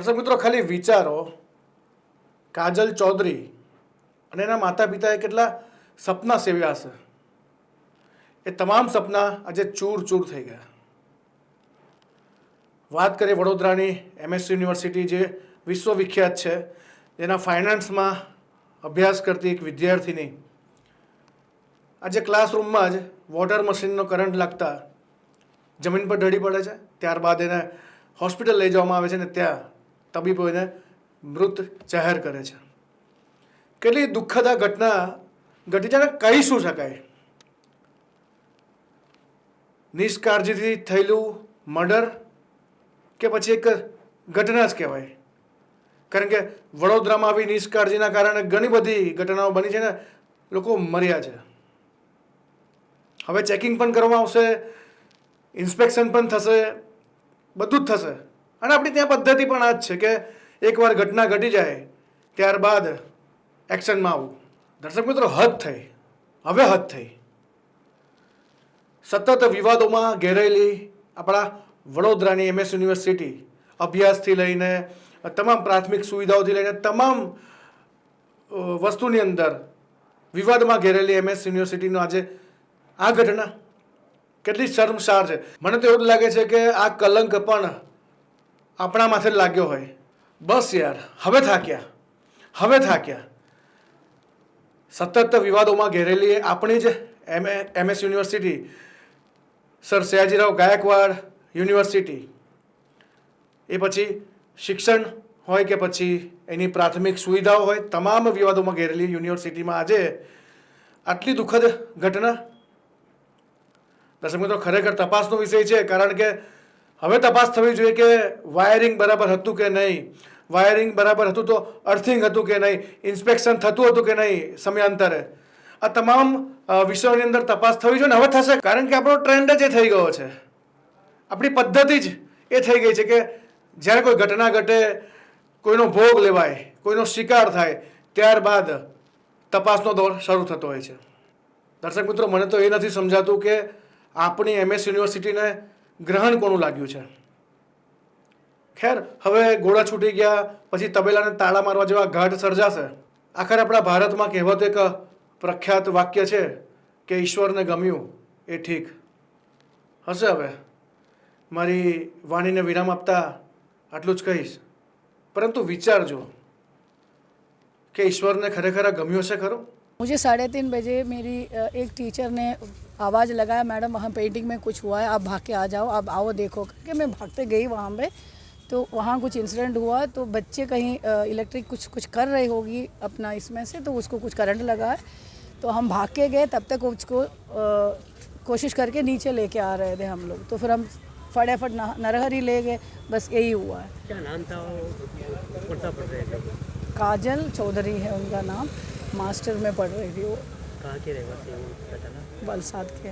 દર્શક મિત્રો ખાલી વિચારો, કાજલ ચૌધરી અને એના માતા પિતાએ કેટલા સપના સેવ્યા હશે. એ તમામ સપના આજે ચૂર ચૂર થઈ ગયા. વાત કરીએ વડોદરાની MS યુનિવર્સિટી, જે વિશ્વવિખ્યાત છે, જેના ફાઇનાન્સમાં અભ્યાસ કરતી એક વિદ્યાર્થીની આજે ક્લાસરૂમમાં જ વોટર મશીનનો કરંટ લાગતા જમીન પર ઢળી પડે છે. ત્યારબાદ એને હોસ્પિટલ લઈ જવામાં આવે છે અને ત્યાં તબીબો એને મૃત જાહેર કરે છે. કેટલી દુઃખદ આ ઘટના ઘટી છે ને કહી શું શકાય. નિષ્કાળજીથી થયેલું મર્ડર કે પછી એક ઘટના જ કહેવાય. કારણ કે વડોદરામાં આવી નિષ્કાળજીના કારણે ઘણી બધી ઘટનાઓ બની છે ને લોકો મર્યા છે. હવે ચેકિંગ પણ કરવામાં આવશે, ઇન્સ્પેક્શન પણ થશે, બધું જ થશે. અને આપણી ત્યાં પદ્ધતિ પણ આ જ છે કે એકવાર ઘટના ઘટી જાય ત્યારબાદ એક્શનમાં આવવું. દર્શક મિત્રો, હદ થઈ, હવે હદ થઈ. સતત વિવાદોમાં ઘેરાયેલી આપણા વડોદરાની MS યુનિવર્સિટી, અભ્યાસથી લઈને તમામ પ્રાથમિક સુવિધાઓથી લઈને તમામ વસ્તુની અંદર વિવાદમાં ઘેરેલી MS યુનિવર્સિટીનો આજે આ ઘટના કેટલી શર્મસાર છે. મને તો એવું લાગે છે કે આ કલંક પણ આપણા માથે જ લાગ્યો હોય. બસ યાર, હવે થાક્યા, હવે થાક્યા. સતત વિવાદોમાં ઘેરેલી આપણી જ MS university, sir Sayajirao Gaekwad university, એ પછી શિક્ષણ હોય કે પછી એની પ્રાથમિક સુવિધાઓ હોય, તમામ વિવાદોમાં ઘેરેલી યુનિવર્સિટીમાં આજે આટલી દુઃખદ ઘટના. દર્શક મિત્રો, ખરેખર તપાસનો વિષય છે. કારણ કે હવે તપાસ થવી જોઈએ કે વાયરિંગ બરાબર હતું કે નહીં, વાયરિંગ બરાબર હતું તો અર્થિંગ હતું કે નહીં, ઇન્સ્પેક્શન થતું હતું કે નહીં સમયાંતરે. આ તમામ વિષયોની અંદર તપાસ થવી જોઈએ ને હવે થશે. કારણ કે આપણો ટ્રેન્ડ જ એ થઈ ગયો છે, આપણી પદ્ધતિ જ એ થઈ ગઈ છે કે જ્યારે કોઈ ઘટના ઘટે, કોઈનો ભોગ લેવાય, કોઈનો શિકાર થાય, ત્યારબાદ તપાસનો દોર શરૂ થતો હોય છે. દર્શક મિત્રો, મને તો એ નથી સમજાતું કે આપણી MS યુનિવર્સિટીને ગ્રહણ કોનું લાગ્યું છે. ખેર, હવે ઘોડા છૂટી ગયા પછી તબેલાને તાળા મારવા જેવા ઘાટ સર્જાશે. આખરે આપણા ભારતમાં કહેવત એક પ્રખ્યાત વાક્ય છે કે ઈશ્વરને ગમ્યું એ ઠીક હશે. હવે મારી વાણીને વિરામ આપતા આટલું જ કહીશ. પરંતુ વિચારજો કે ઈશ્વરને ખરેખર ગમ્યું છે ખરું. मुझे 3:30 बजे मेरी एक टीचर ने आवाज़ लगाया, मैडम वहाँ पेंटिंग में कुछ हुआ है, आप भाग के आ जाओ, आप आओ देखो करके. मैं भागते गई वहाँ पे, तो वहाँ कुछ इंसिडेंट हुआ. तो बच्चे कहीं इलेक्ट्रिक कुछ कर रही होगी अपना इसमें से, तो उसको कुछ करंट लगा है. तो हम भाग के गए, तब तक उसको कोशिश करके नीचे लेके आ रहे थे हम लोग. तो फिर हम फटाफट नरहरी ले गए. बस यही हुआ है. क्या नाम था वो? पढ़ रहे थे? काजल चौधरी है उनका नाम. मास्टर में पढ़ रही थी वो. कहाँ के रहवासी हैं वो पता चला? वलसाड के.